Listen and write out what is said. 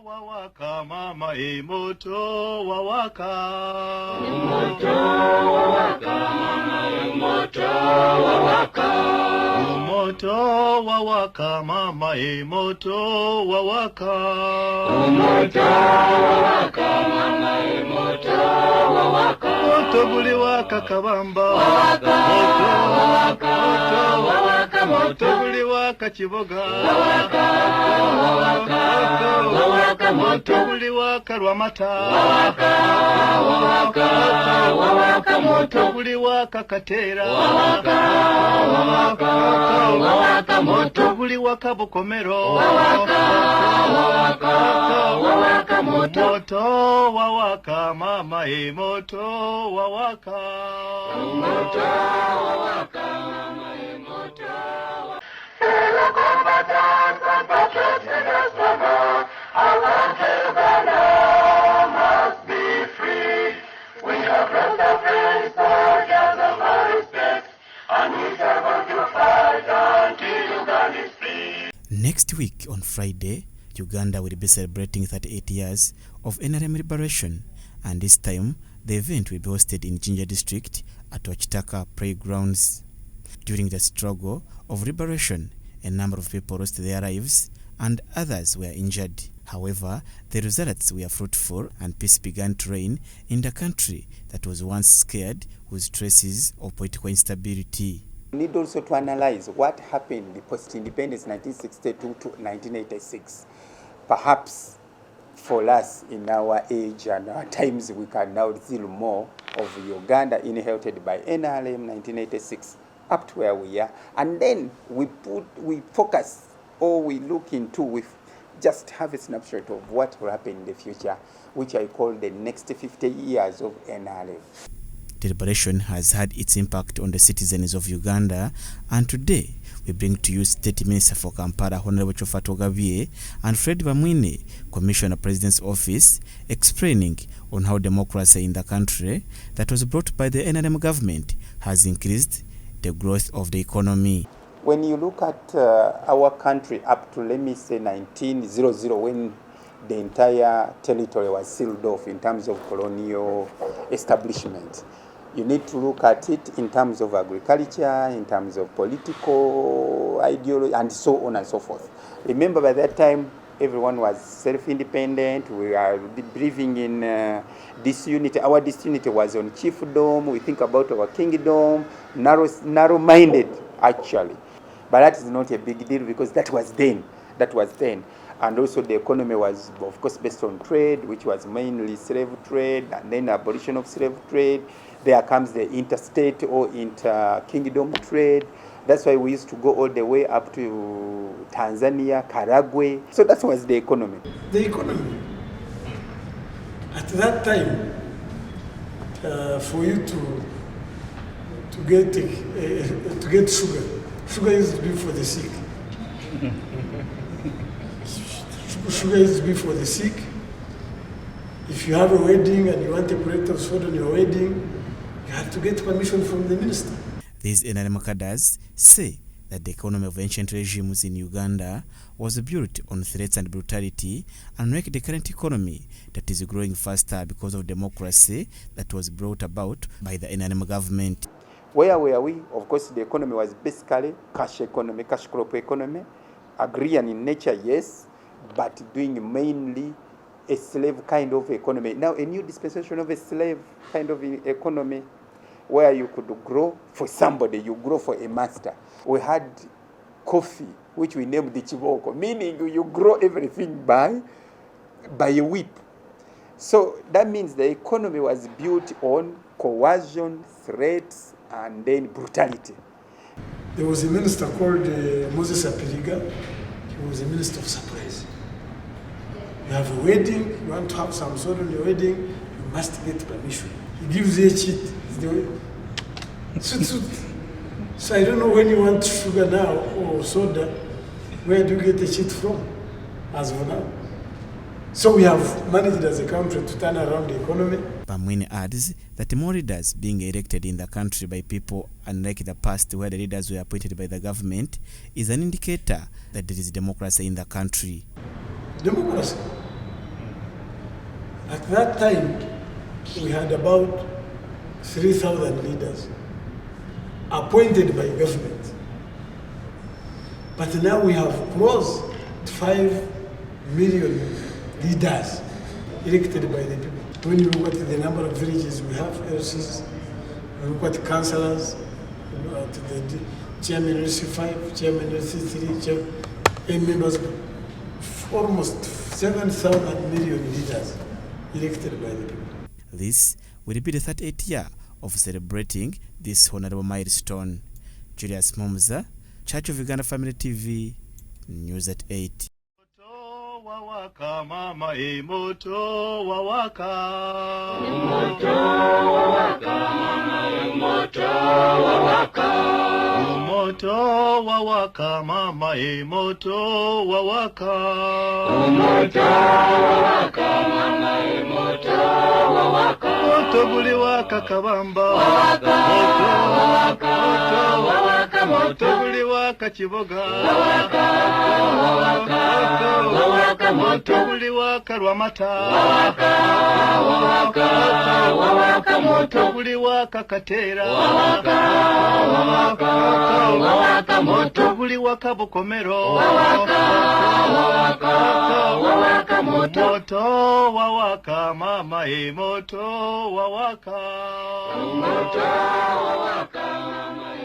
wawaka mama moto wawaka. Moto wawaka mama moto wawaka. Moto wawaka mama moto wawaka. Moto wawaka mama moto wawaka. Moto guli waka kabamba. Wawaka wawaka wawaka moto guli waka chiboga. Wawaka wawaka wawaka moto guli waka Rwamata. Wawaka wawaka wawaka moto guli waka Katera. Wawaka wawaka wawaka moto guli waka Bukomero. Wawaka wawaka wawaka moto wawaka mama moto wawaka. Moto wawaka mama moto. Fellow combatants and patriots in the summer, our Uganda must be free. We have lost our friends, soldiers of our respect, and we shall go to fight until Uganda is free. Next week on Friday, Uganda will be celebrating 38 years of NRM Liberation, and this time the event will be hosted in Jinja District at Wachitaka Playgrounds. During the struggle of liberation, a number of people lost their lives and others were injured. However, the results were fruitful and peace began to reign in the country that was once scared with traces of political instability. We need also to analyze what happened post-independence 1962 to 1986. Perhaps for us in our age and our times, we can now see more of Uganda inherited by NRM 1986 up to where we are. And then we focus or we look into, we just have a snapshot of what will happen in the future, which I call the next 50 years of NRM. The liberation has had its impact on the citizens of Uganda, and today we bring to you State Minister for Kampala, Honorable Chofato Gavie, and Fred Bamwine, Commissioner President's Office, explaining on how democracy in the country that was brought by the NRM government has increased the growth of the economy. When you look at our country up to, let me say, 1900, when the entire territory was sealed off in terms of colonial establishment, you need to look at it in terms of agriculture, in terms of political ideology, and so on and so forth. Remember, by that time, everyone was self-independent. We were believing in disunity. Our disunity was on chiefdom. We think about our kingdom, narrow-minded, actually. But that is not a big deal because that was then. And also the economy was, of course, based on trade, which was mainly slave trade, and then abolition of slave trade. There comes the interstate or inter-kingdom trade. That's why we used to go all the way up to Tanzania, Karagwe. So that was the economy. The economy. At that time, for you to get sugar used to be for the sick. Sugar used to be for the sick. If you have a wedding and you want a plate of soda on your wedding, you have to get permission from the minister. These NRM Cadres say that the economy of ancient regimes in Uganda was built on threats and brutality, and make the current economy that is growing faster because of democracy that was brought about by the NRM government. Where were we? Of course, the economy was basically cash economy, cash crop economy, agrarian in nature, yes, but doing mainly a slave kind of economy. Now, a new dispensation of a slave kind of economy, where you could grow for somebody, you grow for a master. We had coffee, which we named the chiboko, meaning you grow everything by a whip. So that means the economy was built on coercion, threats, and then brutality. There was a minister called Moses Apiriga. He was a minister of surprise. You have a wedding, you want to have some sort on your wedding, you must get permission. He gives you a cheat. So I don't know when you want sugar now or soda, where do you get the cheat from, as of now? So we have managed as a country to turn around the economy. Bamwine adds that more leaders being elected in the country by people, unlike the past where the leaders were appointed by the government, is an indicator that there is democracy in the country. Democracy. At that time, we had about 3,000 leaders appointed by government. But now we have crossed 5 million leaders elected by the people. When you look at the number of villages we have, LCs, you look at councillors, you look at the chairman LC 5, chairman LC 3, members, almost 7,000 million leaders elected by the people. This will be the 38th year of celebrating this honorable milestone. Julius Mumza, Church of Uganda Family TV, News at 8. Wawaka mama moto wawaka. Moto wawaka mama moto wawaka. Moto wawaka mama moto wawaka. Moto wawaka mama moto wawaka. Moto buli waka kabamba. Wawaka wawaka wawaka moto buli waka kiboga. Wawaka wawaka wawaka moto buli waka lwamata. Wawaka wawaka wawaka moto buli waka katera. Wawaka wawaka wawaka moto buli waka bukomero. Wawaka wawaka wawaka moto wawaka mama moto wawaka. Moto wawaka mama